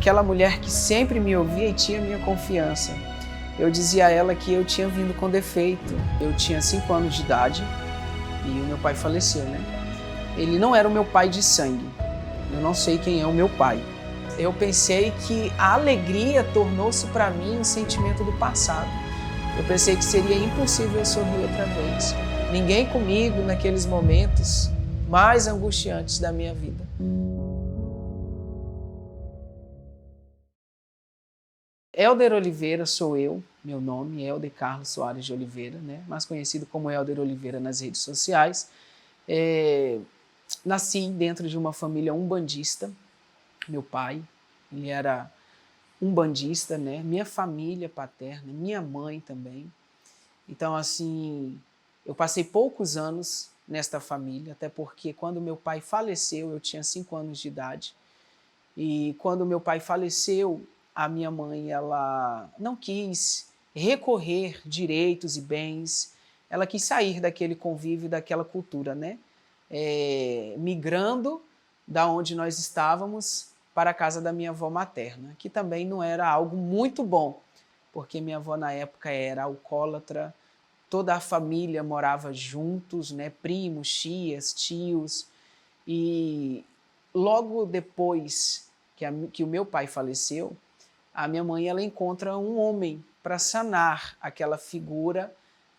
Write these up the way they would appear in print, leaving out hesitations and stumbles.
aquela mulher que sempre me ouvia e tinha minha confiança. Eu dizia a ela que eu tinha vindo com defeito. Eu tinha 5 anos de idade e o meu pai faleceu, né? Ele não era o meu pai de sangue. Eu não sei quem é o meu pai. Eu pensei que a alegria tornou-se para mim um sentimento do passado. Eu pensei que seria impossível sorrir outra vez. Ninguém comigo naqueles momentos mais angustiantes da minha vida. Helder Oliveira sou eu, meu nome é Helder Carlos Soares de Oliveira, né? Mais conhecido como Helder Oliveira nas redes sociais. Nasci dentro de uma família umbandista. Meu pai, ele era umbandista, né? Minha família paterna, minha mãe também. Então, assim, eu passei poucos anos nesta família, até porque quando meu pai faleceu, eu tinha 5 anos de idade. E quando meu pai faleceu, a minha mãe, ela não quis recorrer direitos e bens, ela quis sair daquele convívio, daquela cultura, né? Migrando da onde nós estávamos para a casa da minha avó materna, que também não era algo muito bom, porque minha avó na época era alcoólatra, toda a família morava juntos, né? Primos, tias, tios, e logo depois que o meu pai faleceu, a minha mãe ela encontra um homem para sanar aquela figura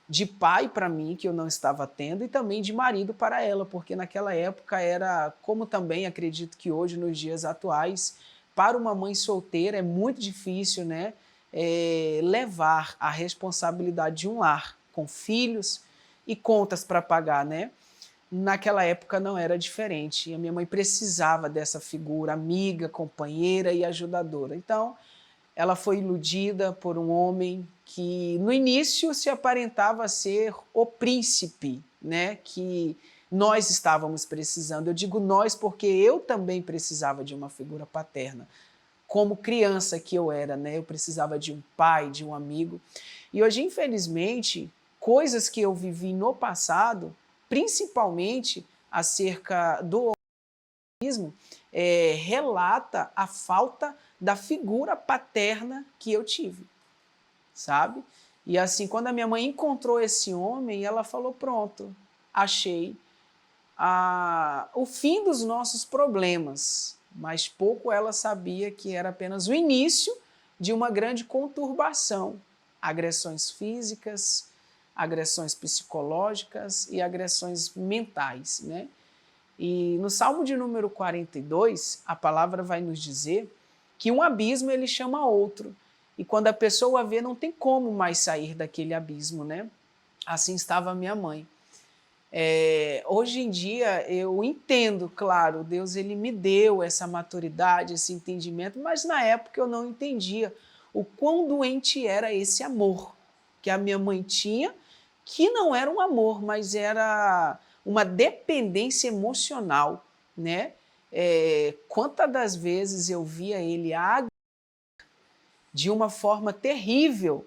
de pai para mim, que eu não estava tendo, e também de marido para ela, porque naquela época era, como também acredito que hoje, nos dias atuais, para uma mãe solteira é muito difícil, né, levar a responsabilidade de um lar, com filhos e contas para pagar, né? Naquela época não era diferente. A minha mãe precisava dessa figura amiga, companheira e ajudadora. Então, ela foi iludida por um homem que no início se aparentava ser o príncipe, né, que nós estávamos precisando. Eu digo nós porque eu também precisava de uma figura paterna. Como criança que eu era, né, eu precisava de um pai, de um amigo. E hoje, infelizmente, coisas que eu vivi no passado, principalmente acerca do autismo, relata a falta da figura paterna que eu tive, sabe? E assim, quando a minha mãe encontrou esse homem, ela falou, pronto, achei o fim dos nossos problemas, mas pouco ela sabia que era apenas o início de uma grande conturbação, agressões físicas, agressões psicológicas e agressões mentais, né? E no Salmo de número 42, a palavra vai nos dizer que um abismo ele chama outro. E quando a pessoa vê, não tem como mais sair daquele abismo, né? Assim estava a minha mãe. Hoje em dia eu entendo, claro, Deus ele me deu essa maturidade, esse entendimento, mas na época eu não entendia o quão doente era esse amor que a minha mãe tinha, que não era um amor, mas era uma dependência emocional, né? Quantas das vezes eu via ele de uma forma terrível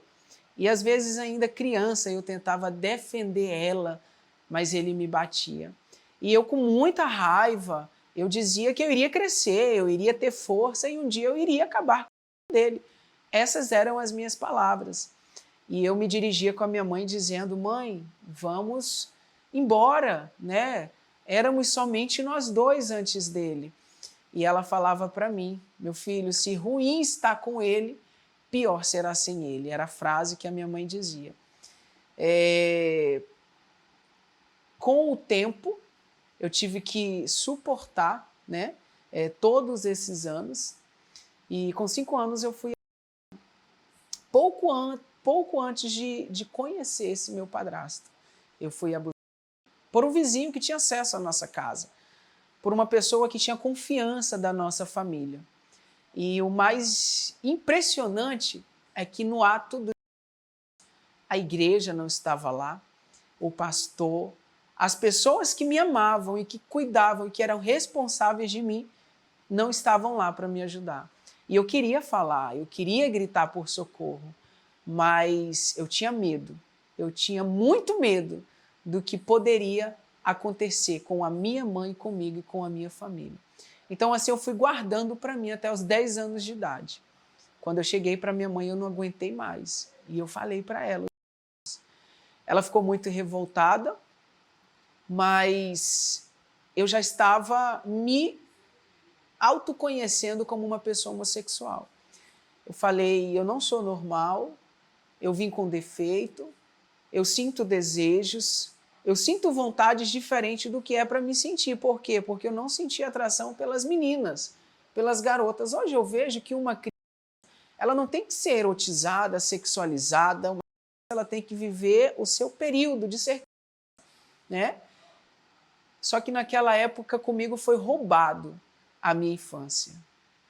e às vezes ainda criança eu tentava defender ela, mas ele me batia. E eu com muita raiva, eu dizia que eu iria crescer, eu iria ter força e um dia eu iria acabar com ele. Essas eram as minhas palavras. E eu me dirigia com a minha mãe dizendo, mãe, vamos embora, né? Éramos somente nós dois antes dele. E ela falava para mim, meu filho, se ruim está com ele, pior será sem ele. Era a frase que a minha mãe dizia. Com o tempo, eu tive que suportar, né, todos esses anos. E com 5 anos eu fui pouco antes de conhecer esse meu padrasto. Eu fui abusada por um vizinho que tinha acesso à nossa casa, por uma pessoa que tinha confiança da nossa família. E o mais impressionante é que no ato a igreja não estava lá, o pastor, as pessoas que me amavam e que cuidavam e que eram responsáveis de mim não estavam lá para me ajudar. E eu queria falar, eu queria gritar por socorro, mas eu tinha medo, eu tinha muito medo do que poderia acontecer com a minha mãe, comigo e com a minha família. Então, assim, eu fui guardando para mim até os 10 anos de idade. Quando eu cheguei para minha mãe, eu não aguentei mais. E eu falei para ela. Ela ficou muito revoltada, mas eu já estava me autoconhecendo como uma pessoa homossexual. Eu falei, eu não sou normal, eu vim com defeito, eu sinto desejos, eu sinto vontades diferentes do que é para me sentir. Por quê? Porque eu não senti atração pelas meninas, pelas garotas. Hoje eu vejo que uma criança, ela não tem que ser erotizada, sexualizada, ela tem que viver o seu período de ser, né? Só que naquela época comigo foi roubado a minha infância.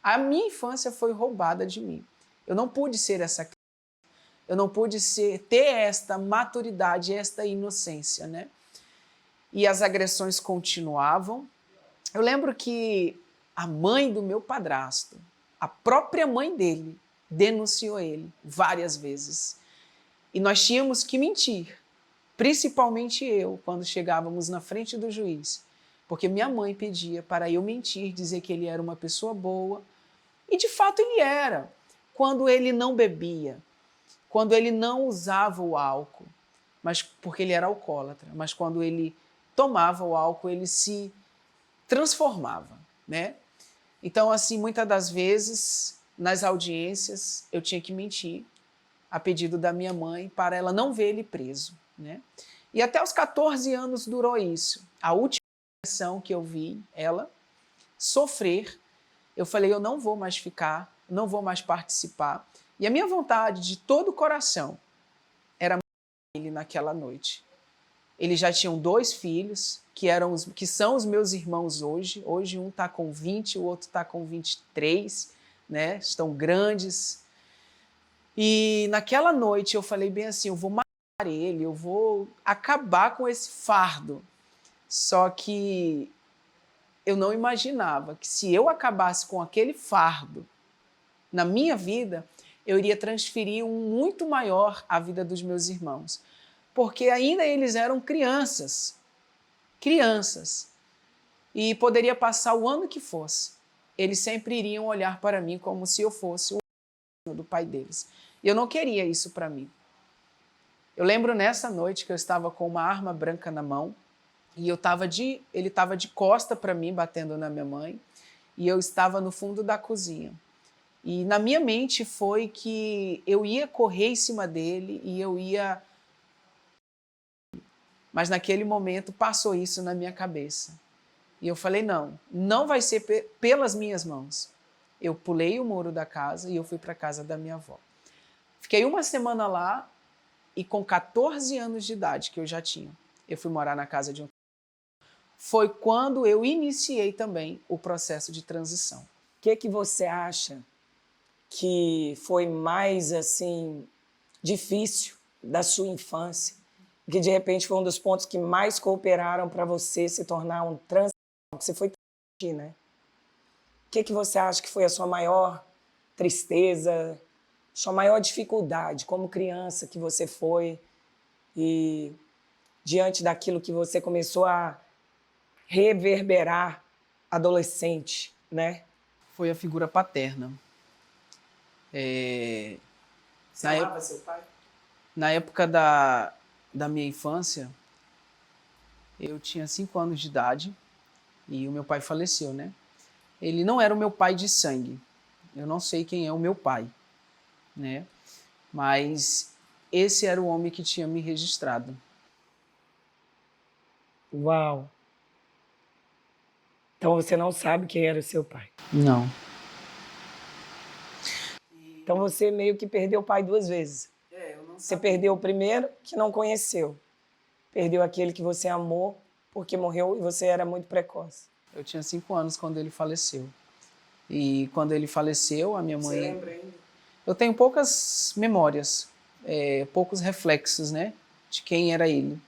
A minha infância foi roubada de mim. Eu não pude ser essa criança. Eu não pude ter esta maturidade, esta inocência, né? E as agressões continuavam. Eu lembro que a mãe do meu padrasto, a própria mãe dele, denunciou ele várias vezes. E nós tínhamos que mentir, principalmente eu, quando chegávamos na frente do juiz, porque minha mãe pedia para eu mentir, dizer que ele era uma pessoa boa, e de fato ele era, quando ele não bebia, quando ele não usava o álcool, mas porque ele era alcoólatra, mas quando ele tomava o álcool, ele se transformava, né? Então, assim, muitas das vezes, nas audiências, eu tinha que mentir a pedido da minha mãe para ela não ver ele preso, né? E até os 14 anos durou isso. A última sessão que eu vi ela sofrer, eu falei, eu não vou mais ficar, não vou mais participar. E a minha vontade de todo o coração era ele naquela noite. Eles já tinham 2 filhos, que são os meus irmãos hoje. Hoje um está com 20, o outro está com 23, né? Estão grandes. E naquela noite eu falei bem assim, eu vou matar ele, eu vou acabar com esse fardo. Só que eu não imaginava que se eu acabasse com aquele fardo na minha vida, eu iria transferir um muito maior à vida dos meus irmãos. Porque ainda eles eram crianças, e poderia passar o ano que fosse. Eles sempre iriam olhar para mim como se eu fosse o filho do pai deles. E eu não queria isso para mim. Eu lembro nessa noite que eu estava com uma arma branca na mão, e ele estava de costa para mim, batendo na minha mãe, e eu estava no fundo da cozinha. E na minha mente foi que eu ia correr em cima dele e eu ia... Mas naquele momento passou isso na minha cabeça. E eu falei, não, não vai ser pelas minhas mãos. Eu pulei o muro da casa e eu fui para a casa da minha avó. Fiquei uma semana lá e com 14 anos de idade, que eu já tinha, eu fui morar na casa de um... Foi quando eu iniciei também o processo de transição. O que você acha que foi mais assim difícil da sua infância, que de repente foi um dos pontos que mais cooperaram para você se tornar um trans, que você foi trans, né? O que você acha que foi a sua maior tristeza, sua maior dificuldade como criança que você foi e diante daquilo que você começou a reverberar adolescente, né? Foi a figura paterna. Você amava seu pai? Na época da minha infância, eu tinha 5 anos de idade e o meu pai faleceu, né? Ele não era o meu pai de sangue. Eu não sei quem é o meu pai, né? Mas esse era o homem que tinha me registrado. Uau! Então você não sabe quem era o seu pai? Não. Então você meio que perdeu o pai 2 vezes. Você perdeu o primeiro, que não conheceu. Perdeu aquele que você amou, porque morreu e você era muito precoce. Eu tinha 5 anos quando ele faleceu. E quando ele faleceu, a minha mãe... Você lembra ainda? Eu tenho poucas memórias, poucos reflexos, né? De quem era ele.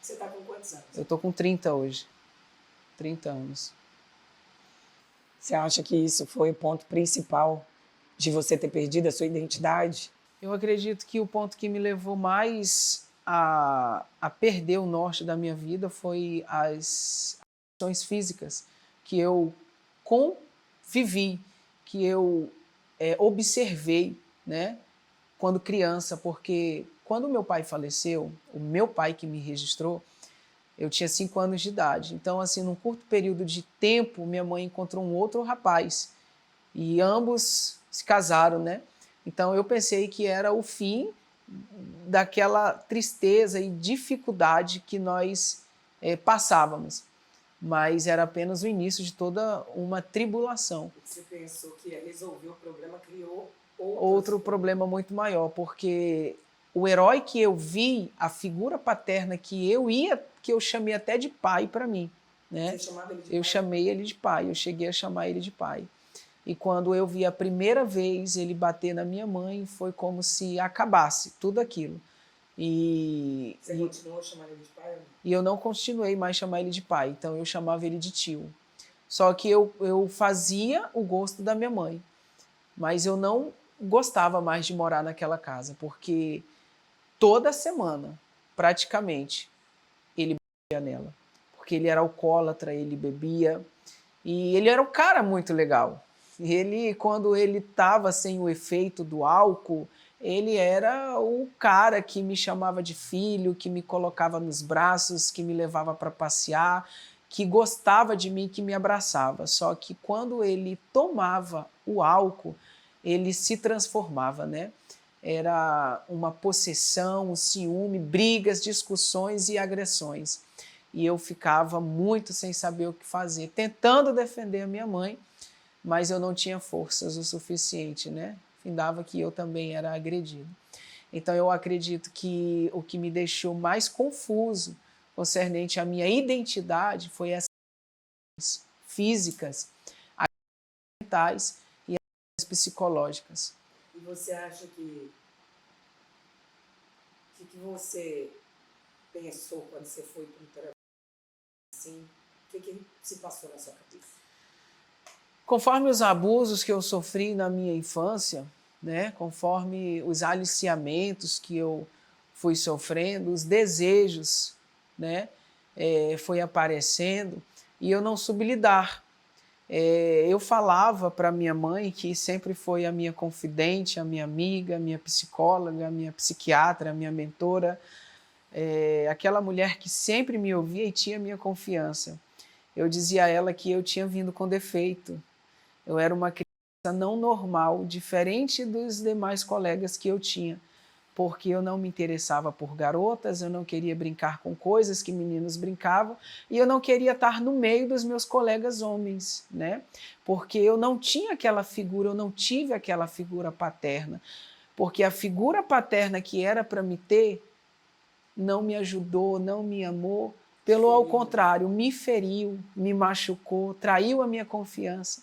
Você está com quantos anos? Eu tô com 30 hoje. 30 anos. Você acha que isso foi o ponto principal de você ter perdido a sua identidade? Eu acredito que o ponto que me levou mais a perder o norte da minha vida foi as ações físicas que eu convivi, que eu observei, né, quando criança, porque quando meu pai faleceu, o meu pai que me registrou, eu tinha 5 anos de idade. Então, assim, num curto período de tempo, minha mãe encontrou um outro rapaz e ambos se casaram, né? Então, eu pensei que era o fim daquela tristeza e dificuldade que nós passávamos, mas era apenas o início de toda uma tribulação. Você pensou que ia resolver o problema, criou outro problema muito maior, porque o herói que eu vi, a figura paterna que eu chamei até de pai para mim, né? Você chamava ele de eu pai? chamei ele de pai, eu cheguei a chamar ele de pai. E quando eu vi a primeira vez ele bater na minha mãe, foi como se acabasse tudo aquilo. Você continuou chamando ele de pai? Ou não? E eu não continuei mais chamar ele de pai, então eu chamava ele de tio. Só que eu fazia o gosto da minha mãe, mas eu não gostava mais de morar naquela casa, porque toda semana, praticamente, ele bebia nela. Porque ele era alcoólatra, ele bebia, e ele era um cara muito legal. Ele, quando ele estava sem o efeito do álcool, ele era o cara que me chamava de filho, que me colocava nos braços, que me levava para passear, que gostava de mim, que me abraçava. Só que quando ele tomava o álcool, ele se transformava, né? Era uma possessão, um ciúme, brigas, discussões e agressões. E eu ficava muito sem saber o que fazer, tentando defender a minha mãe, mas eu não tinha forças o suficiente, né? Findava que eu também era agredido. Então eu acredito que o que me deixou mais confuso concernente à minha identidade foi essas físicas, as mentais e as psicológicas. E você acha que você pensou quando você foi para o terapeuta? Assim, o que se passou na sua cabeça? Conforme os abusos que eu sofri na minha infância, né, conforme os aliciamentos que eu fui sofrendo, os desejos, né, foi aparecendo e eu não soube lidar. Eu falava para minha mãe, que sempre foi a minha confidente, a minha amiga, a minha psicóloga, a minha psiquiatra, a minha mentora, aquela mulher que sempre me ouvia e tinha minha confiança. Eu dizia a ela que eu tinha vindo com defeito. Eu era uma criança não normal, diferente dos demais colegas que eu tinha, porque eu não me interessava por garotas, eu não queria brincar com coisas que meninos brincavam e eu não queria estar no meio dos meus colegas homens, né? Porque eu não tinha aquela figura, eu não tive aquela figura paterna, porque a figura paterna que era para me ter não me ajudou, não me amou, pelo ao contrário, me feriu, me machucou, traiu a minha confiança,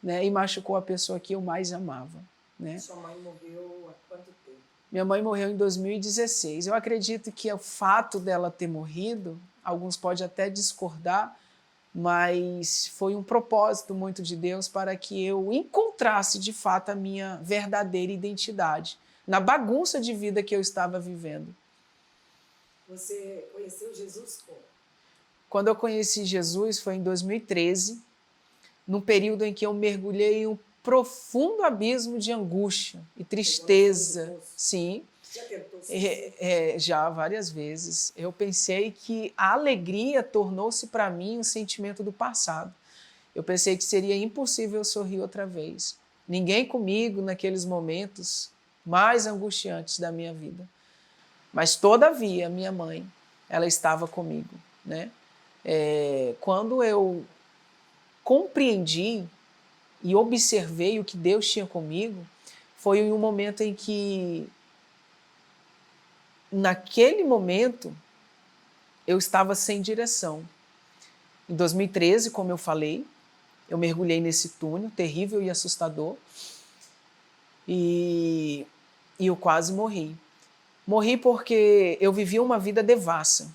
né? E machucou a pessoa que eu mais amava, né? Sua mãe morreu há quanto tempo? Minha mãe morreu em 2016. Eu acredito que o fato dela ter morrido, alguns podem até discordar, mas foi um propósito muito de Deus para que eu encontrasse de fato a minha verdadeira identidade, na bagunça de vida que eu estava vivendo. Você conheceu Jesus como? Quando eu conheci Jesus foi em 2013, num período em que eu mergulhei em um profundo abismo de angústia e tristeza. Sim. Já tentou já várias vezes. Eu pensei que a alegria tornou-se para mim um sentimento do passado. Eu pensei que seria impossível sorrir outra vez. Ninguém comigo naqueles momentos mais angustiantes da minha vida. Mas, todavia, minha mãe, ela estava comigo, né? Quando eu compreendi e observei o que Deus tinha comigo, foi em um momento em que, naquele momento, eu estava sem direção. Em 2013, como eu falei, eu mergulhei nesse túnel terrível e assustador e eu quase morri. Morri porque eu vivia uma vida devassa,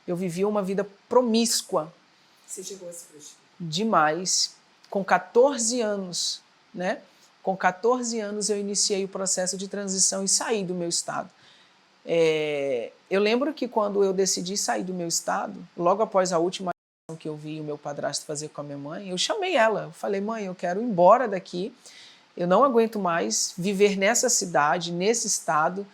eu vivia uma vida promíscua. Você chegou a se prostituir? Demais. Com 14 anos, né? Com 14 anos eu iniciei o processo de transição e saí do meu estado. Eu lembro que quando eu decidi sair do meu estado, logo após a última que eu vi o meu padrasto fazer com a minha mãe, eu chamei ela. Eu falei, mãe, eu quero ir embora daqui. Eu não aguento mais viver nessa cidade, nesse estado.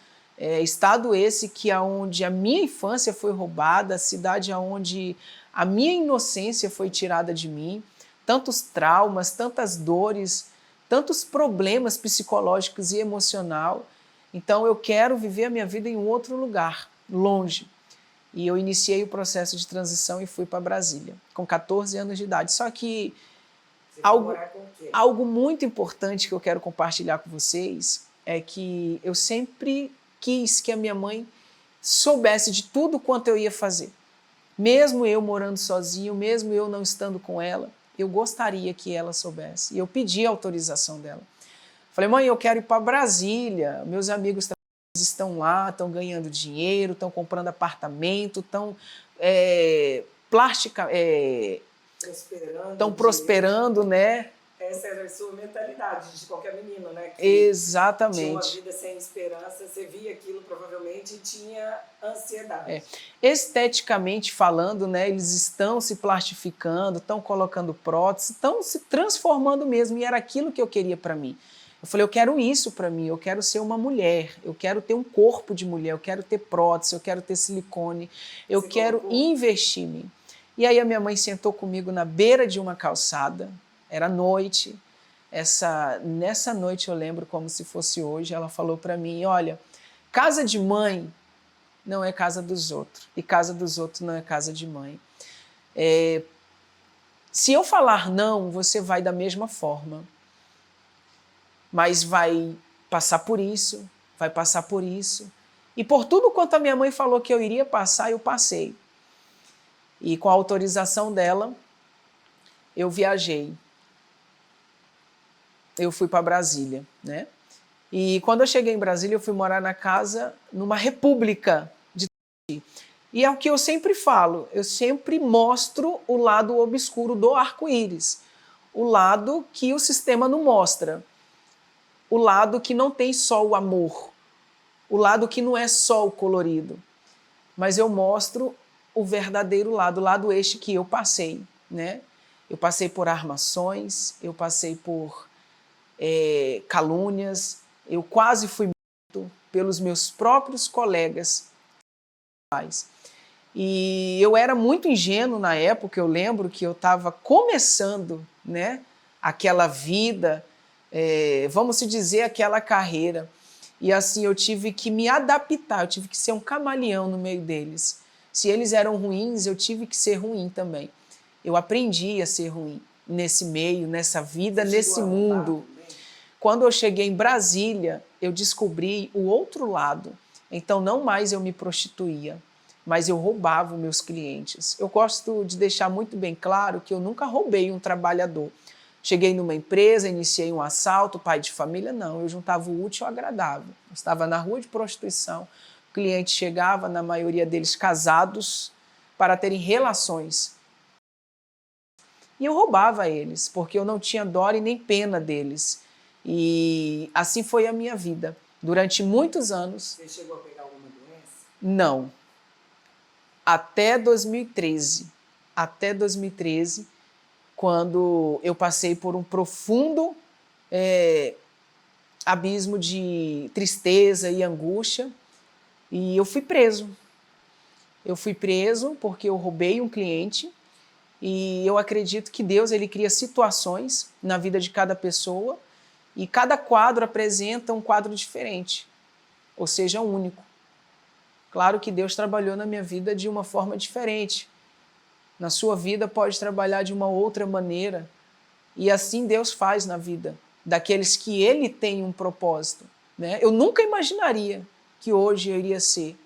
Estado esse que onde a minha infância foi roubada, cidade onde a minha inocência foi tirada de mim. Tantos traumas, tantas dores, tantos problemas psicológicos e emocional. Então eu quero viver a minha vida em um outro lugar, longe. E eu iniciei o processo de transição e fui para Brasília, com 14 anos de idade. Só que algo muito importante que eu quero compartilhar com vocês é que eu sempre quis que a minha mãe soubesse de tudo quanto eu ia fazer. Mesmo eu morando sozinho, mesmo eu não estando com ela, eu gostaria que ela soubesse. E eu pedi a autorização dela. Falei, mãe, eu quero ir para Brasília, meus amigos estão lá, estão ganhando dinheiro, estão comprando apartamento, estão prosperando, né? Essa era a sua mentalidade de qualquer menino, né? Que exatamente. Tinha uma vida sem esperança, você via aquilo provavelmente e tinha ansiedade. Esteticamente falando, né, eles estão se plastificando, estão colocando prótese, estão se transformando mesmo, e era aquilo que eu queria para mim. Eu falei, eu quero isso para mim, eu quero ser uma mulher, eu quero ter um corpo de mulher, eu quero ter prótese, eu quero ter silicone, eu quero investir em mim. E aí a minha mãe sentou comigo na beira de uma calçada, era noite, nessa noite eu lembro como se fosse hoje, ela falou para mim, olha, casa de mãe não é casa dos outros, e casa dos outros não é casa de mãe. Se eu falar não, você vai da mesma forma, mas vai passar por isso, vai passar por isso. E por tudo quanto a minha mãe falou que eu iria passar, eu passei. E com a autorização dela, eu viajei. Eu fui para Brasília, né? E quando eu cheguei em Brasília, eu fui morar na casa, numa república de Tati. E é o que eu sempre falo, eu sempre mostro o lado obscuro do arco-íris, o lado que o sistema não mostra. O lado que não tem só o amor, o lado que não é só o colorido, mas eu mostro o verdadeiro lado, o lado este que eu passei, né? Eu passei por armações, eu passei por calúnias, eu quase fui morto pelos meus próprios colegas. E eu era muito ingênuo na época, eu lembro que eu estava começando, né, aquela vida, vamos se dizer, aquela carreira. E assim, eu tive que me adaptar, eu tive que ser um camaleão no meio deles. Se eles eram ruins, eu tive que ser ruim também. Eu aprendi a ser ruim nesse meio, nessa vida, nesse mundo. Quando eu cheguei em Brasília, eu descobri o outro lado. Então, não mais eu me prostituía, mas eu roubava os meus clientes. Eu gosto de deixar muito bem claro que eu nunca roubei um trabalhador. Cheguei numa empresa, iniciei um assalto, pai de família, não. Eu juntava o útil ao agradável. Eu estava na rua de prostituição, o cliente chegava, na maioria deles casados, para terem relações. E eu roubava eles, porque eu não tinha dó e nem pena deles. E assim foi a minha vida. Durante muitos anos... Você chegou a pegar alguma doença? Não. Até 2013. Até 2013, quando eu passei por um profundo abismo de tristeza e angústia, e eu fui preso. Eu fui preso porque eu roubei um cliente, e eu acredito que Deus ele cria situações na vida de cada pessoa, e cada quadro apresenta um quadro diferente, ou seja, único. Claro que Deus trabalhou na minha vida de uma forma diferente. Na sua vida pode trabalhar de uma outra maneira. E assim Deus faz na vida daqueles que Ele tem um propósito, né? Eu nunca imaginaria que hoje eu iria ser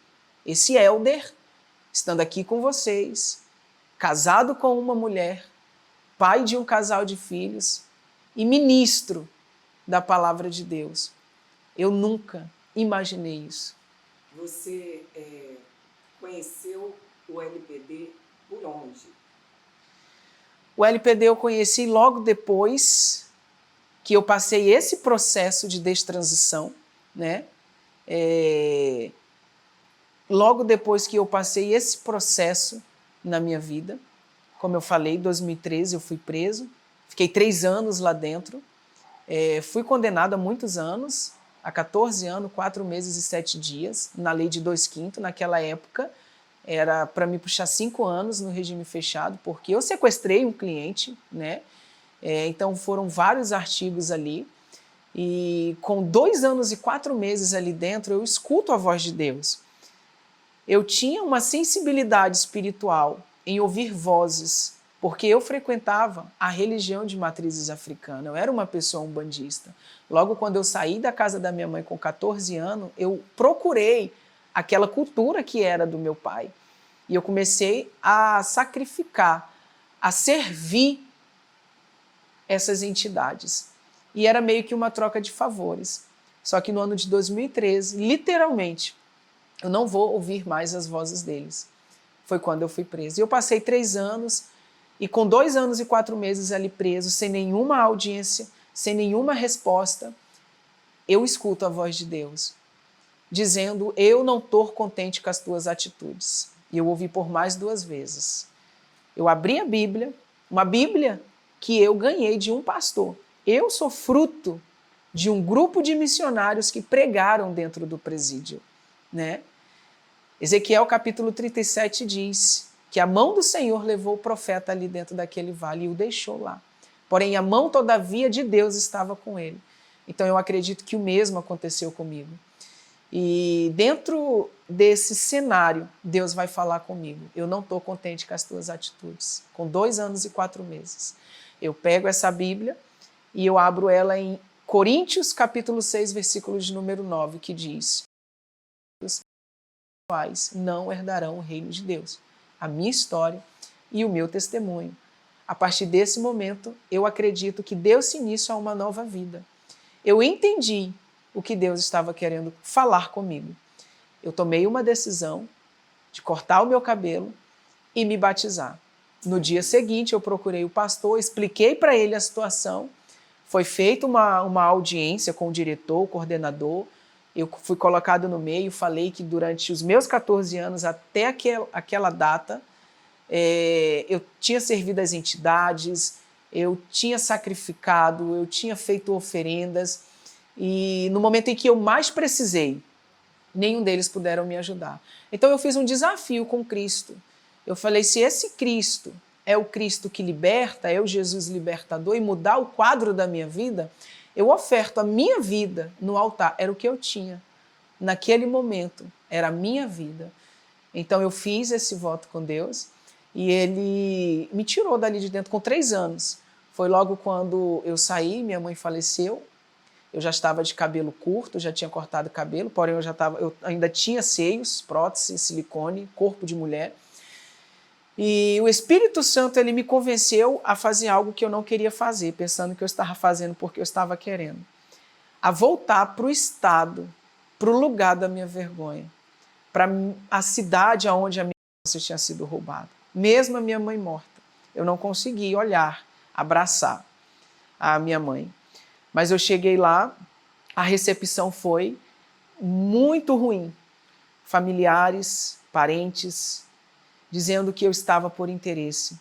esse Elder, estando aqui com vocês, casado com uma mulher, pai de um casal de filhos e ministro da palavra de Deus. Eu nunca imaginei isso. Você conheceu o LPD por onde? O LPD eu conheci logo depois que eu passei esse processo de destransição, né? Logo depois que eu passei esse processo na minha vida, Como eu falei, em 2013 eu fui preso, fiquei 3 anos lá dentro, fui condenado a muitos anos, a 14 anos, 4 meses e 7 dias, na lei de 2/5, naquela época, era para me puxar 5 anos no regime fechado, porque eu sequestrei um cliente, né? Então foram vários artigos ali, e com 2 anos e 4 meses ali dentro, eu escuto a voz de Deus. Eu tinha uma sensibilidade espiritual em ouvir vozes, porque eu frequentava a religião de matrizes africanas, eu era uma pessoa umbandista. Logo quando eu saí da casa da minha mãe com 14 anos, eu procurei aquela cultura que era do meu pai. E eu comecei a sacrificar, a servir essas entidades. E era meio que uma troca de favores. Só que no ano de 2013, literalmente, eu não vou ouvir mais as vozes deles. Foi quando eu fui preso. E eu passei 3 anos, e com 2 anos e 4 meses ali preso, sem nenhuma audiência, sem nenhuma resposta, eu escuto a voz de Deus, dizendo, eu não estou contente com as tuas atitudes. E eu ouvi por mais 2 vezes. Eu abri a Bíblia, uma Bíblia que eu ganhei de um pastor. Eu sou fruto de um grupo de missionários que pregaram dentro do presídio, né? Ezequiel capítulo 37 diz que a mão do Senhor levou o profeta ali dentro daquele vale e o deixou lá. Porém, a mão, todavia, de Deus estava com ele. Então, eu acredito que o mesmo aconteceu comigo. E dentro desse cenário, Deus vai falar comigo. Eu não estou contente com as tuas atitudes. Com 2 anos e 4 meses. Eu pego essa Bíblia e eu abro ela em Coríntios capítulo 6, versículo de número 9, que diz: não herdarão o reino de Deus. A minha história e o meu testemunho. A partir desse momento, eu acredito que deu-se início a uma nova vida. Eu entendi o que Deus estava querendo falar comigo. Eu tomei uma decisão de cortar o meu cabelo e me batizar. No dia seguinte, eu procurei o pastor, expliquei para ele a situação. Foi feita uma audiência com o diretor, o coordenador. Eu fui colocado no meio, falei que durante os meus 14 anos, até aquela data, eu tinha servido as entidades, eu tinha sacrificado, eu tinha feito oferendas, e no momento em que eu mais precisei, nenhum deles puderam me ajudar. Então eu fiz um desafio com Cristo. Eu falei, se esse Cristo é o Cristo que liberta, é o Jesus libertador, e mudar o quadro da minha vida, eu oferto a minha vida no altar. Era o que eu tinha. Naquele momento, era a minha vida. Então eu fiz esse voto com Deus e ele me tirou dali de dentro com 3 anos. Foi logo quando eu saí, minha mãe faleceu. Eu já estava de cabelo curto, já tinha cortado o cabelo, porém eu ainda tinha seios, prótese, silicone, corpo de mulher. E o Espírito Santo, ele me convenceu a fazer algo que eu não queria fazer, pensando que eu estava fazendo porque eu estava querendo. A voltar para o estado, para o lugar da minha vergonha, para a cidade onde a minha infância tinha sido roubada. Mesmo a minha mãe morta, eu não consegui olhar, abraçar a minha mãe. Mas eu cheguei lá, a recepção foi muito ruim. Familiares, parentes, dizendo que eu estava por interesse.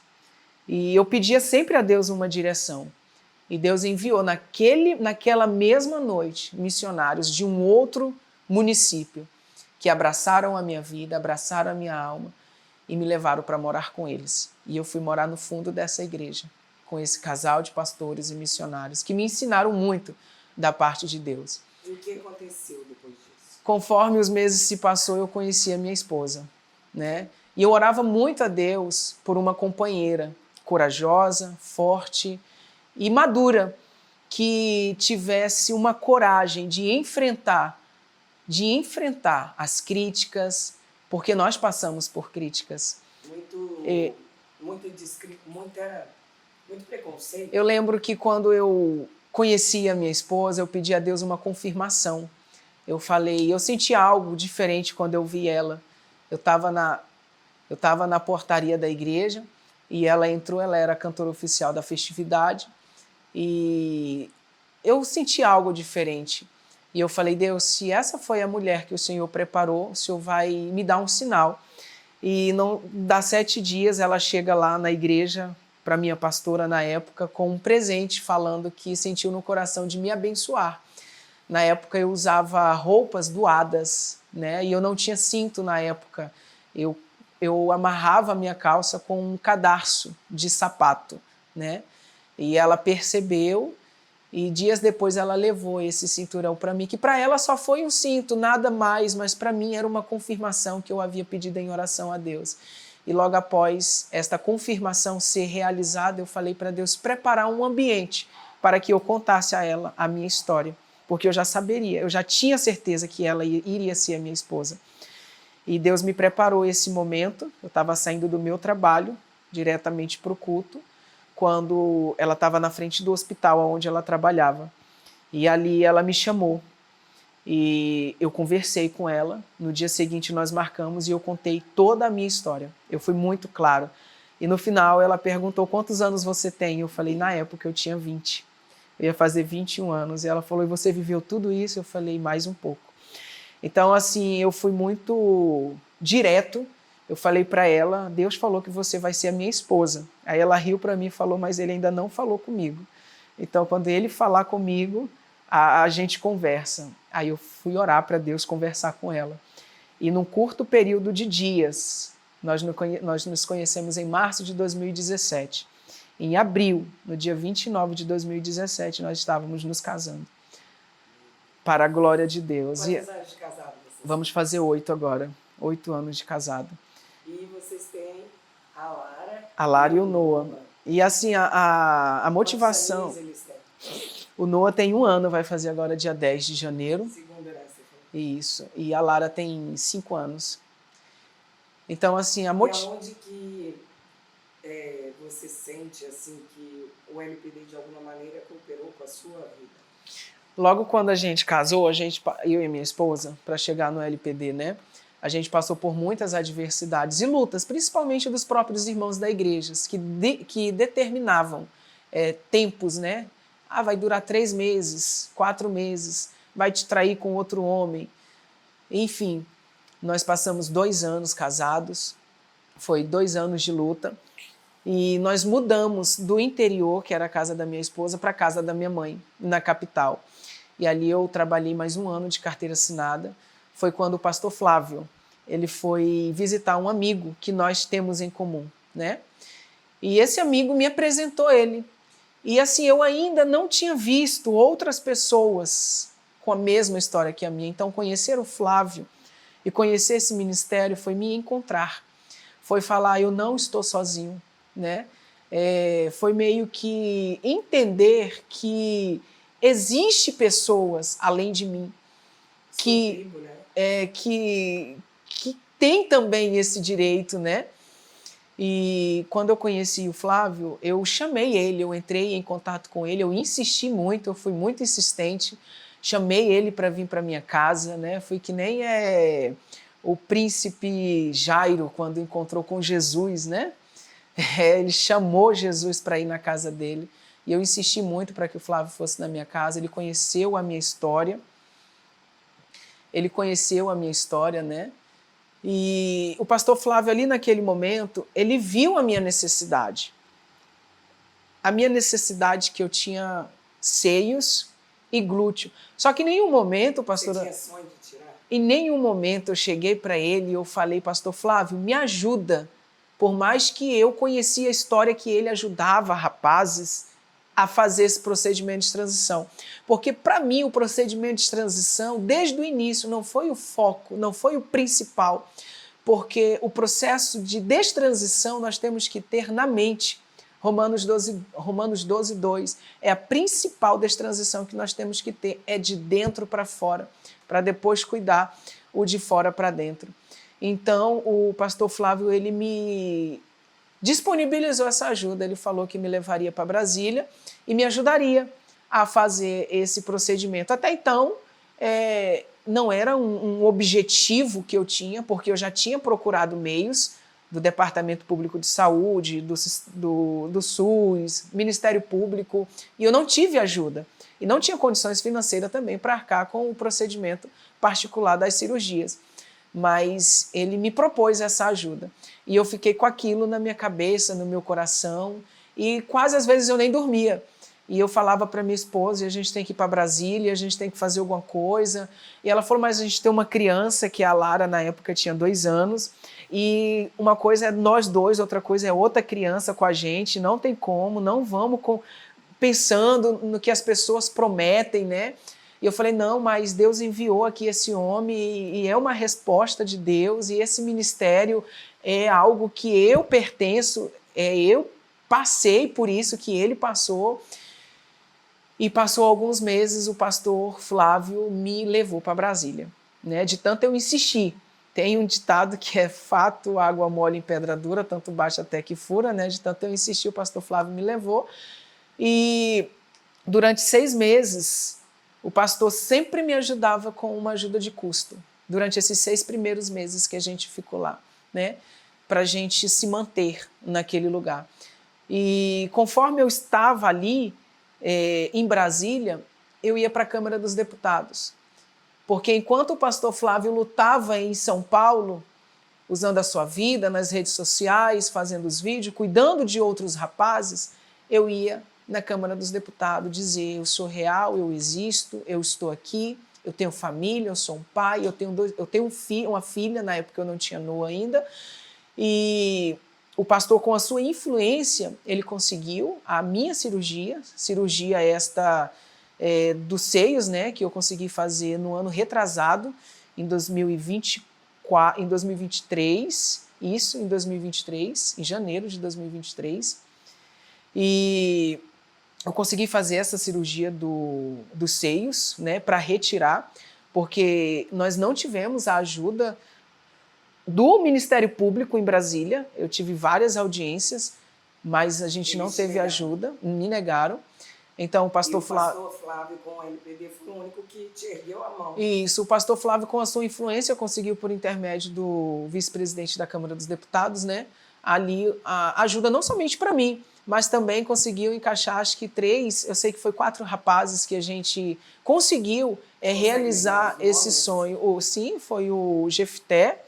E eu pedia sempre a Deus uma direção. E Deus enviou naquela mesma noite missionários de um outro município que abraçaram a minha vida, abraçaram a minha alma e me levaram para morar com eles. E eu fui morar no fundo dessa igreja, com esse casal de pastores e missionários que me ensinaram muito da parte de Deus. E o que aconteceu depois disso? Conforme os meses se passou, eu conheci a minha esposa, né? E eu orava muito a Deus por uma companheira corajosa, forte e madura, que tivesse uma coragem de enfrentar as críticas, porque nós passamos por críticas. Muito preconceito. Eu lembro que quando eu conheci a minha esposa, eu pedi a Deus uma confirmação. Eu senti algo diferente quando eu vi ela. Eu estava na portaria da igreja e ela entrou, ela era a cantora oficial da festividade e eu senti algo diferente. E eu falei, Deus, se essa foi a mulher que o Senhor preparou, o Senhor vai me dar um sinal. E não dá 7 dias, ela chega lá na igreja, para minha pastora na época, com um presente, falando que sentiu no coração de me abençoar. Na época eu usava roupas doadas, né? E eu não tinha cinto na época. Eu amarrava a minha calça com um cadarço de sapato, né? E ela percebeu e dias depois ela levou esse cinturão para mim, que para ela só foi um cinto, nada mais, mas para mim era uma confirmação que eu havia pedido em oração a Deus. E logo após esta confirmação ser realizada, eu falei para Deus preparar um ambiente para que eu contasse a ela a minha história, porque eu já saberia, eu já tinha certeza que ela iria ser a minha esposa. E Deus me preparou esse momento, eu estava saindo do meu trabalho, diretamente para o culto, quando ela estava na frente do hospital onde ela trabalhava. E ali ela me chamou e eu conversei com ela. No dia seguinte nós marcamos e eu contei toda a minha história. Eu fui muito claro. E no final ela perguntou: quantos anos você tem? Eu falei: na época eu tinha 20. Eu ia fazer 21 anos. E ela falou: e você viveu tudo isso? Eu falei: mais um pouco. Então, assim, eu fui muito direto. Eu falei para ela: Deus falou que você vai ser a minha esposa. Aí ela riu para mim e falou: mas ele ainda não falou comigo. Então, quando ele falar comigo, a gente conversa. Aí eu fui orar para Deus conversar com ela. E num curto período de dias, nós nos conhecemos em março de 2017. Em abril, no dia 29 de 2017, nós estávamos nos casando. Para a glória de Deus. Quantos anos de casado vocês? Vamos fazer 8 agora. 8 anos de casado. E vocês têm a Lara. A Lara e o Noah. E assim, a motivação... Quantos anos eles têm? O Noah tem 1 ano, vai fazer agora dia 10 de janeiro. Segunda, né? Isso. E a Lara tem 5 anos. Então, assim, a E motivação... aonde que você sente assim que o LPD de alguma maneira cooperou com a sua vida? Logo quando a gente casou, eu e minha esposa, para chegar no LPD, né? A gente passou por muitas adversidades e lutas, principalmente dos próprios irmãos da igreja, que determinavam tempos, né? Ah, vai durar 3 meses, 4 meses, vai te trair com outro homem. Enfim, nós passamos 2 anos casados, foi 2 anos de luta, e nós mudamos do interior, que era a casa da minha esposa, para a casa da minha mãe, na capital. E ali eu trabalhei mais 1 ano de carteira assinada. Foi quando o pastor Flávio, ele foi visitar um amigo que nós temos em comum, né? E esse amigo me apresentou ele. E assim, eu ainda não tinha visto outras pessoas com a mesma história que a minha. Então, conhecer o Flávio e conhecer esse ministério foi me encontrar. Foi falar: eu não estou sozinho, né? Foi meio que entender que existe pessoas além de mim que tem também esse direito, né? E quando eu conheci o Flávio, eu chamei ele, eu entrei em contato com ele, eu insisti muito, eu fui muito insistente, chamei ele para vir para minha casa, né? Fui que nem o príncipe Jairo quando encontrou com Jesus, né? Ele chamou Jesus para ir na casa dele. E eu insisti muito para que o Flávio fosse na minha casa. Ele conheceu a minha história. Né? E o pastor Flávio, ali naquele momento, ele viu a minha necessidade. A minha necessidade que eu tinha seios e glúteo. Só que em nenhum momento, pastor... Você tinha sonho de tirar? Em nenhum momento eu cheguei para ele e eu falei: pastor Flávio, me ajuda. Por mais que eu conhecia a história que ele ajudava rapazes a fazer esse procedimento de transição. Porque, para mim, o procedimento de transição, desde o início, não foi o foco, não foi o principal. Porque o processo de destransição nós temos que ter na mente. Romanos 12, 2. É a principal destransição que nós temos que ter. É de dentro para fora, para depois cuidar o de fora para dentro. Então, o pastor Flávio, ele me disponibilizou essa ajuda. Ele falou que me levaria para Brasília e me ajudaria a fazer esse procedimento. Até então, não era um objetivo que eu tinha, porque eu já tinha procurado meios do Departamento Público de Saúde, do SUS, Ministério Público, e eu não tive ajuda. E não tinha condições financeiras também para arcar com o procedimento particular das cirurgias. mas ele me propôs essa ajuda. E eu fiquei com aquilo na minha cabeça, no meu coração, e quase às vezes eu nem dormia. E eu falava para minha esposa, a gente tem que ir para Brasília, a gente tem que fazer alguma coisa. E ela falou, mas a gente tem uma criança, que a Lara na época tinha 2 anos, e uma coisa é nós dois, outra coisa é outra criança com a gente, não tem como, não vamos pensando no que as pessoas prometem, né? E eu falei, não, mas Deus enviou aqui esse homem e é uma resposta de Deus, e esse ministério é algo que eu pertenço, eu passei por isso que ele passou. E passou alguns meses, o pastor Flávio me levou para Brasília, né? De tanto eu insistir. Tem um ditado que é fato, água mole em pedra dura, tanto baixa até que fura, né? De tanto eu insistir, o pastor Flávio me levou. E durante 6 meses, o pastor sempre me ajudava com uma ajuda de custo, durante esses 6 primeiros meses que a gente ficou lá, né? Para a gente se manter naquele lugar. E conforme eu estava ali, em Brasília, eu ia para a Câmara dos Deputados. Porque enquanto o pastor Flávio lutava em São Paulo, usando a sua vida nas redes sociais, fazendo os vídeos, cuidando de outros rapazes, eu ia na Câmara dos Deputados dizer, eu sou real, eu existo, eu estou aqui, eu tenho família, eu sou um pai, eu tenho uma filha, na época eu não tinha Noah ainda, e o pastor, com a sua influência, ele conseguiu a minha cirurgia esta dos seios, né, que eu consegui fazer no ano retrasado, em 2023, isso, em 2023, em janeiro de 2023, e eu consegui fazer essa cirurgia dos seios, né, para retirar, porque nós não tivemos a ajuda do Ministério Público em Brasília. Eu tive várias audiências, mas a gente não teve ajuda, me negaram. Então, o pastor Flávio com a LPD foi o único que te ergueu a mão. Isso, o pastor Flávio, com a sua influência, conseguiu, por intermédio do vice-presidente da Câmara dos Deputados, né, ali a ajuda não somente para mim, mas também conseguiu encaixar, acho que 3, eu sei que foi 4 rapazes que a gente conseguiu realizar esse sonho. Sim, foi o Jefté.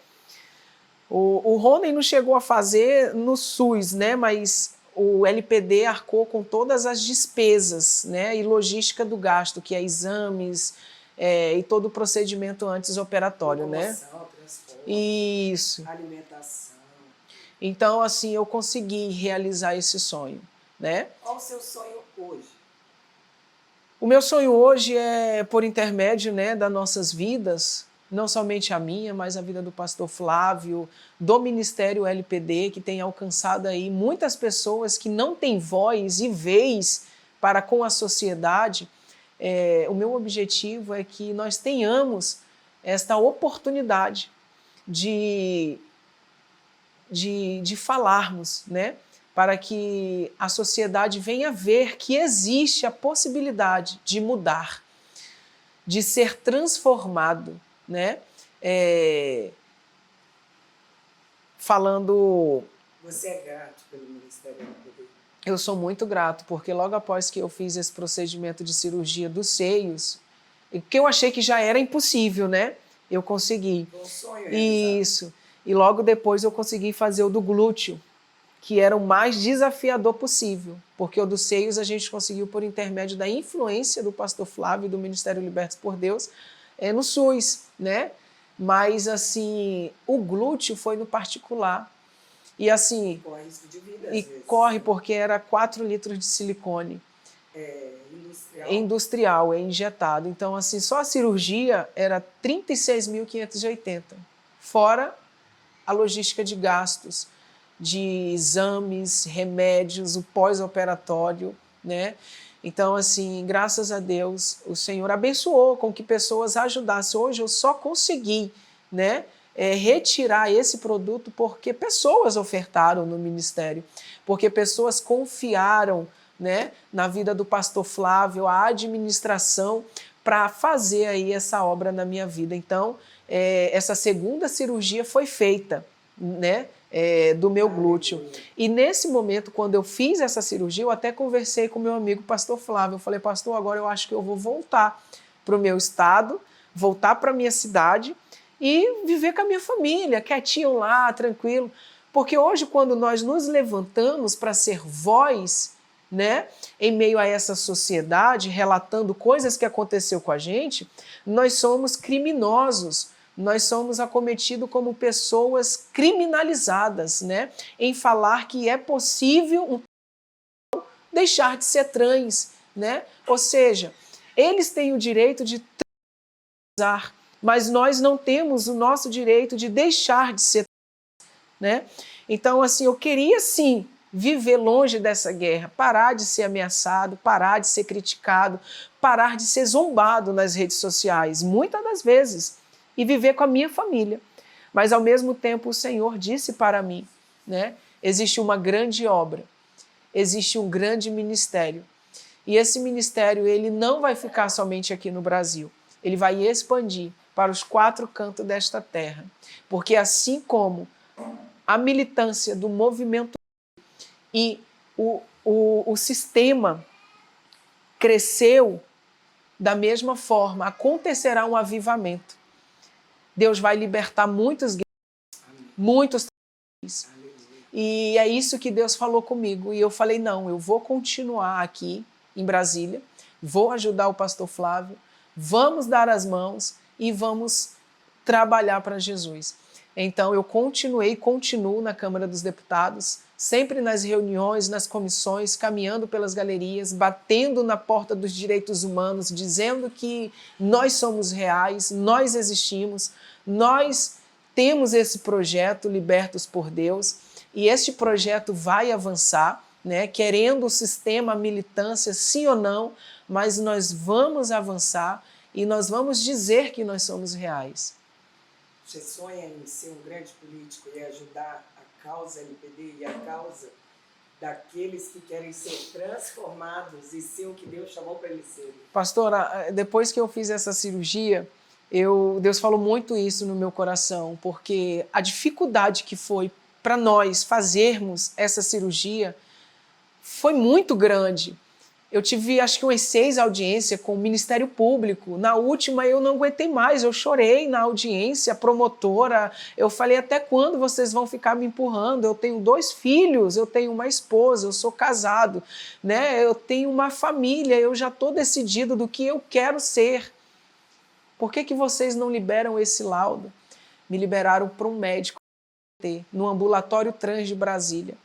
O Rony não chegou a fazer no SUS, né, mas o LPD arcou com todas as despesas, né, e logística do gasto, que é exames e todo o procedimento antes operatório, né? Transporte, isso. Alimentação. Então, assim, eu consegui realizar esse sonho, né? Qual o seu sonho hoje? O meu sonho hoje é, por intermédio, né, das nossas vidas, não somente a minha, mas a vida do pastor Flávio, do Ministério LPD, que tem alcançado aí muitas pessoas que não têm voz e vez para com a sociedade. O meu objetivo é que nós tenhamos esta oportunidade de falarmos, né? Para que a sociedade venha ver que existe a possibilidade de mudar, de ser transformado, né? Falando... Você é grato pelo Ministério LPD? Eu sou muito grato, porque logo após que eu fiz esse procedimento de cirurgia dos seios, que eu achei que já era impossível, né? Eu consegui. Foi um sonho Isso. E logo depois eu consegui fazer o do glúteo, que era o mais desafiador possível, porque o dos seios a gente conseguiu por intermédio da influência do pastor Flávio e do Ministério Libertos por Deus no SUS, né? Mas, assim, o glúteo foi no particular. E, assim... Corre risco de vida, às vezes. Corre, porque era 4 litros de silicone. Industrial, injetado. Então, assim, só a cirurgia era 36.580, fora a logística de gastos, de exames, remédios, o pós-operatório, né? Então, assim, graças a Deus, o Senhor abençoou com que pessoas ajudassem. Hoje eu só consegui, né, retirar esse produto porque pessoas ofertaram no ministério, porque pessoas confiaram, né, na vida do pastor Flávio, a administração, para fazer aí essa obra na minha vida. Então, essa segunda cirurgia foi feita, né, do meu glúteo. E nesse momento, quando eu fiz essa cirurgia, eu até conversei com meu amigo pastor Flávio. Eu falei, pastor, agora eu acho que eu vou voltar para o meu estado, voltar para a minha cidade e viver com a minha família, quietinho lá, tranquilo. Porque hoje, quando nós nos levantamos para ser voz, né, em meio a essa sociedade, relatando coisas que aconteceu com a gente, nós somos criminosos, nós somos acometidos como pessoas criminalizadas, né, em falar que é possível deixar de ser trans, né? Ou seja, eles têm o direito de transar, mas nós não temos o nosso direito de deixar de ser trans, né? Então, assim, eu queria sim viver longe dessa guerra, parar de ser ameaçado, parar de ser criticado, parar de ser zombado nas redes sociais, muitas das vezes, e viver com a minha família. Mas, ao mesmo tempo, o Senhor disse para mim, né? Existe uma grande obra, existe um grande ministério. E esse ministério ele não vai ficar somente aqui no Brasil. Ele vai expandir para os 4 cantos desta terra. Porque assim como a militância do movimento e o sistema cresceu, da mesma forma acontecerá um avivamento. Deus vai libertar muitos gays, muitos trans. E é isso que Deus falou comigo. E eu falei, não, eu vou continuar aqui em Brasília, vou ajudar o pastor Flávio, vamos dar as mãos e vamos trabalhar para Jesus. Então eu continuo na Câmara dos Deputados, sempre nas reuniões, nas comissões, caminhando pelas galerias, batendo na porta dos direitos humanos, dizendo que nós somos reais, nós existimos, nós temos esse projeto Libertos por Deus, e este projeto vai avançar, né, querendo o sistema, a militância, sim ou não, mas nós vamos avançar e nós vamos dizer que nós somos reais. Você sonha em ser um grande político e ajudar a causa LPD e a causa daqueles que querem ser transformados e ser o que Deus chamou para eles serem? Pastora, depois que eu fiz essa cirurgia, Deus falou muito isso no meu coração, porque a dificuldade que foi para nós fazermos essa cirurgia foi muito grande. Eu tive acho que umas 6 audiências com o Ministério Público. Na última eu não aguentei mais, eu chorei na audiência, a promotora, eu falei, até quando vocês vão ficar me empurrando? Eu tenho 2 filhos, eu tenho uma esposa, eu sou casado, né? Eu tenho uma família, eu já estou decidido do que eu quero ser. Por que vocês não liberam esse laudo? Me liberaram para um médico no ambulatório trans de Brasília.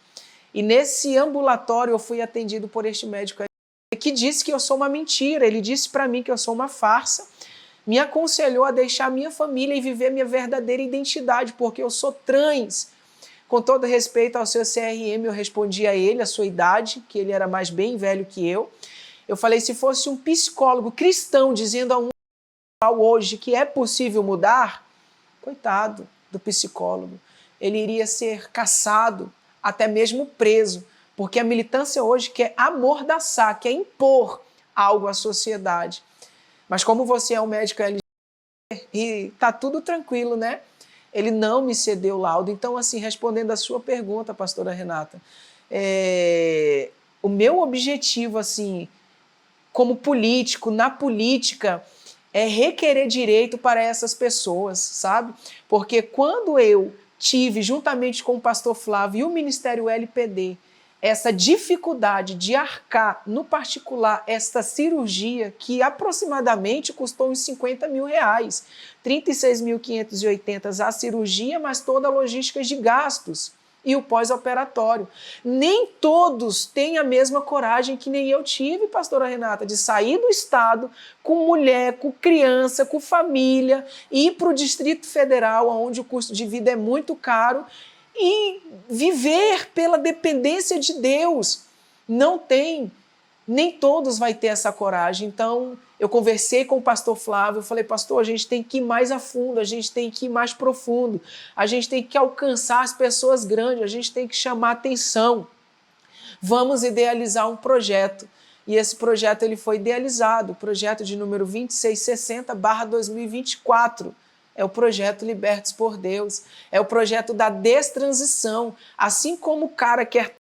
E nesse ambulatório eu fui atendido por este médico que disse que eu sou uma mentira, ele disse para mim que eu sou uma farsa, me aconselhou a deixar minha família e viver minha verdadeira identidade, porque eu sou trans. Com todo respeito ao seu CRM, eu respondi a ele, a sua idade, que ele era mais bem velho que eu. Eu falei, se fosse um psicólogo cristão dizendo a um hoje que é possível mudar, coitado do psicólogo, ele iria ser caçado, até mesmo preso, porque a militância hoje quer amordaçar, quer impor algo à sociedade. Mas como você é um médico LGBT e tá tudo tranquilo, né? Ele não me cedeu o laudo. Então, assim, respondendo a sua pergunta, pastora Renata, o meu objetivo, assim, como político, na política, é requerer direito para essas pessoas, sabe? Porque quando eu tive, juntamente com o pastor Flávio e o Ministério LPD, essa dificuldade de arcar, no particular, esta cirurgia, que aproximadamente custou uns 50 mil reais, 36.580 a cirurgia, mas toda a logística de gastos e o pós-operatório. Nem todos têm a mesma coragem que nem eu tive, pastora Renata, de sair do estado com mulher, com criança, com família, ir para o Distrito Federal, onde o custo de vida é muito caro, e viver pela dependência de Deus. Não tem, nem todos vai ter essa coragem. Então, eu conversei com o pastor Flávio, eu falei, pastor, a gente tem que ir mais a fundo, a gente tem que ir mais profundo, a gente tem que alcançar as pessoas grandes, a gente tem que chamar atenção. Vamos idealizar um projeto. E esse projeto ele foi idealizado, o projeto de número 2660/2024. É o projeto Libertos por Deus, é o projeto da destransição. Assim como o cara quer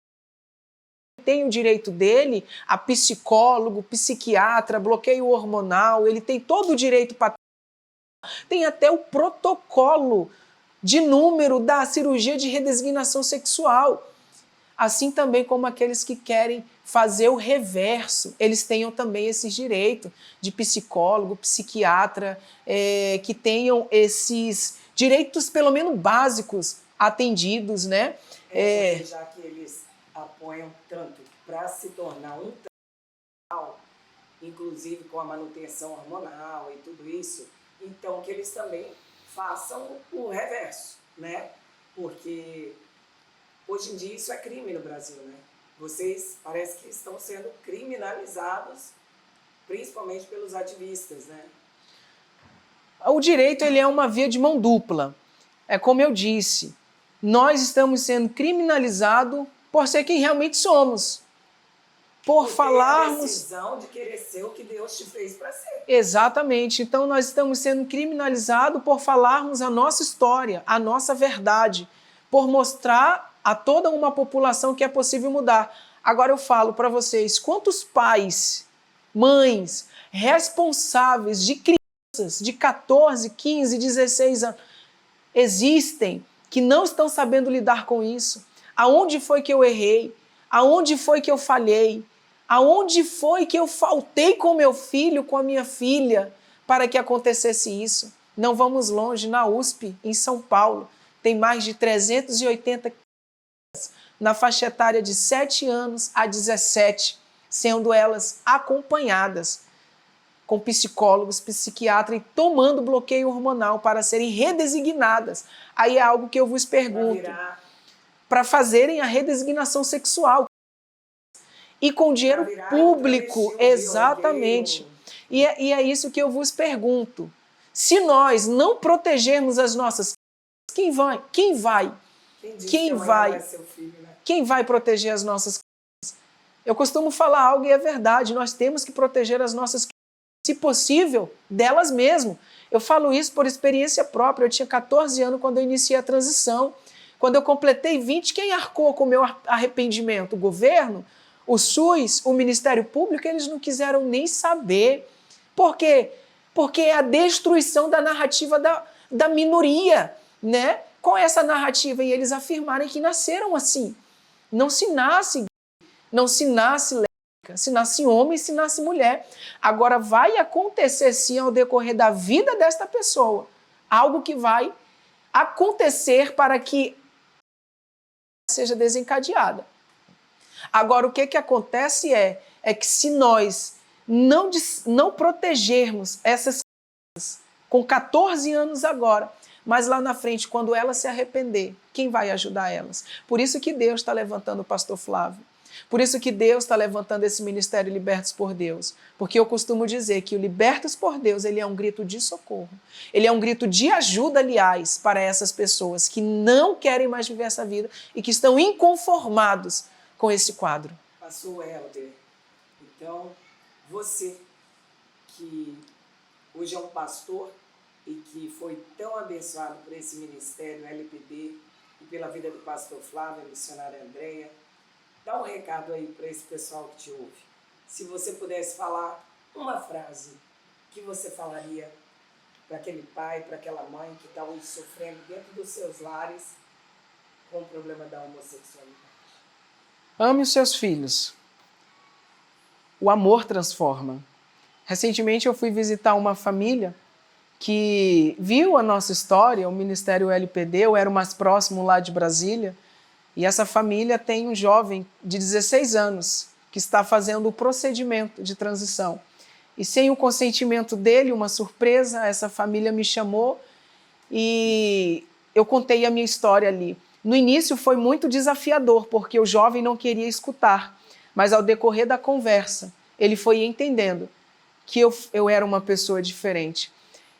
tem o direito dele a psicólogo, psiquiatra, bloqueio hormonal, ele tem todo o direito para Tem até o protocolo de número da cirurgia de redesignação sexual. Assim também como aqueles que querem fazer o reverso, eles tenham também esses direitos de psicólogo, psiquiatra, que tenham esses direitos pelo menos básicos atendidos, né? Já que eles apoiam tanto para se tornar um tal, inclusive com a manutenção hormonal e tudo isso, então que eles também façam o reverso, né? Porque hoje em dia isso é crime no Brasil, né? Vocês parece que estão sendo criminalizados, principalmente pelos ativistas, né? O direito ele é uma via de mão dupla. É como eu disse, nós estamos sendo criminalizados por ser quem realmente somos. Por falarmos... a decisão de querer ser o que Deus te fez para ser. Exatamente. Então nós estamos sendo criminalizados por falarmos a nossa história, a nossa verdade, por mostrar a toda uma população que é possível mudar. Agora eu falo para vocês, quantos pais, mães, responsáveis de crianças de 14, 15, 16 anos existem que não estão sabendo lidar com isso? Aonde foi que eu errei? Aonde foi que eu falhei? Aonde foi que eu faltei com meu filho, com a minha filha, para que acontecesse isso? Não vamos longe, na USP, em São Paulo, tem mais de 380 na faixa etária de 7 anos a 17, sendo elas acompanhadas com psicólogos, psiquiatras e tomando bloqueio hormonal para serem redesignadas. Aí é algo que eu vos pergunto. Para fazerem a redesignação sexual. E com dinheiro público, exatamente. E é isso que eu vos pergunto. Se nós não protegermos as nossas... Quem vai? Quem vai? Quem vai proteger as nossas crianças? Eu costumo falar algo e é verdade. Nós temos que proteger as nossas crianças, se possível, delas mesmas. Eu falo isso por experiência própria. Eu tinha 14 anos quando eu iniciei a transição. Quando eu completei 20, quem arcou com o meu arrependimento? O governo? O SUS? O Ministério Público? Eles não quiseram nem saber. Por quê? Porque é a destruição da narrativa da minoria, né? Com essa narrativa, e eles afirmarem que nasceram assim. Não se nasce gay, não se nasce lésbica, se nasce homem, se nasce mulher. Agora vai acontecer sim ao decorrer da vida desta pessoa, algo que vai acontecer para que seja desencadeada. Agora o que acontece é que se nós não protegermos essas crianças com 14 anos agora, mas lá na frente, quando elas se arrepender, quem vai ajudar elas? Por isso que Deus está levantando o pastor Flávio. Por isso que Deus está levantando esse ministério Libertos por Deus. Porque eu costumo dizer que o Libertos por Deus, ele é um grito de socorro. Ele é um grito de ajuda, aliás, para essas pessoas que não querem mais viver essa vida e que estão inconformados com esse quadro. Pastor Helder, então, você que hoje é um pastor e que foi tão abençoado por esse ministério LPB e pela vida do pastor Flávio, a missionária Andréia, dá um recado aí para esse pessoal que te ouve. Se você pudesse falar uma frase, que você falaria para aquele pai, para aquela mãe que está hoje sofrendo dentro dos seus lares com o problema da homossexualidade? Ame os seus filhos. O amor transforma. Recentemente eu fui visitar uma família que viu a nossa história, o Ministério LPD, eu era o mais próximo lá de Brasília, e essa família tem um jovem de 16 anos que está fazendo o procedimento de transição. E sem o consentimento dele, uma surpresa, essa família me chamou e eu contei a minha história ali. No início foi muito desafiador, porque o jovem não queria escutar, mas ao decorrer da conversa, ele foi entendendo que eu era uma pessoa diferente.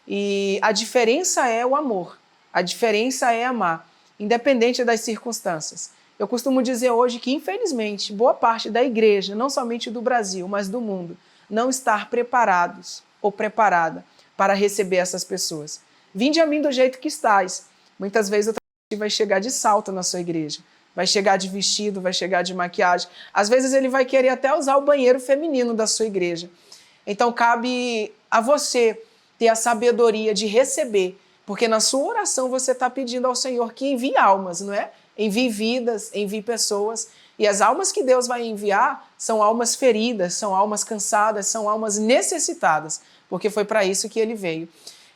E a diferença é o amor, a diferença é amar, independente das circunstâncias. Eu costumo dizer hoje que, infelizmente, boa parte da igreja, não somente do Brasil, mas do mundo, não está preparados ou preparada para receber essas pessoas. Vinde a mim do jeito que estás. Muitas vezes o travesti vai chegar de salto na sua igreja, vai chegar de vestido, vai chegar de maquiagem. Às vezes ele vai querer até usar o banheiro feminino da sua igreja. Então cabe a você ter a sabedoria de receber, porque na sua oração você está pedindo ao Senhor que envie almas, não é? Envie vidas, envie pessoas. E as almas que Deus vai enviar são almas feridas, são almas cansadas, são almas necessitadas, porque foi para isso que ele veio.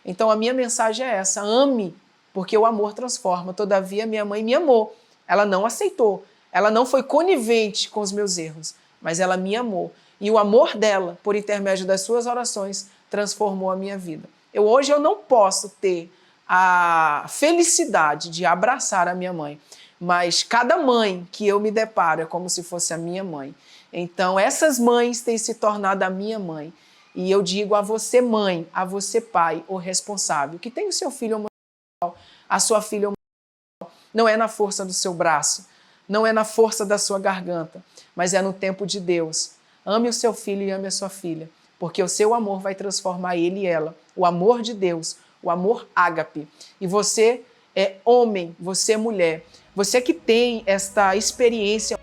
Então a minha mensagem é essa: ame, porque o amor transforma. Todavia minha mãe me amou, ela não aceitou, ela não foi conivente com os meus erros, mas ela me amou. E o amor dela, por intermédio das suas orações, transformou a minha vida. Hoje eu não posso ter a felicidade de abraçar a minha mãe, mas cada mãe que eu me deparo é como se fosse a minha mãe. Então essas mães têm se tornado a minha mãe. E eu digo a você mãe, a você pai, o responsável, que tem o seu filho homossexual, a sua filha homossexual, não é na força do seu braço, não é na força da sua garganta, mas é no tempo de Deus. Ame o seu filho e ame a sua filha, porque o seu amor vai transformar ele e ela. O amor de Deus, o amor ágape. E você é homem, você é mulher, você que tem esta experiência,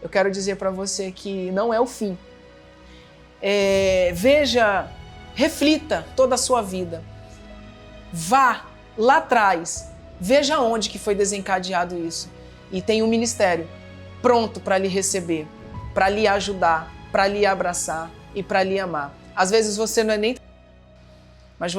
eu quero dizer para você que não é o fim. Veja, reflita toda a sua vida. Vá lá atrás, veja onde que foi desencadeado isso. E tem um ministério pronto para lhe receber, para lhe ajudar, para lhe abraçar e para lhe amar. Às vezes você não é nem... mas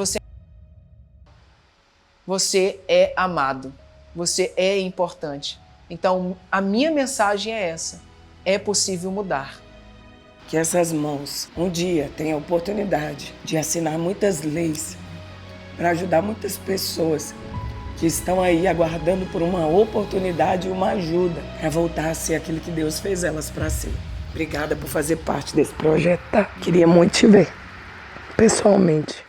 você é amado, você é importante. Então, a minha mensagem é essa: é possível mudar. Que essas mãos um dia tenham a oportunidade de assinar muitas leis para ajudar muitas pessoas que estão aí aguardando por uma oportunidade e uma ajuda para voltar a ser aquilo que Deus fez elas para ser. Obrigada por fazer parte desse projeto, tá? Queria muito te ver, pessoalmente.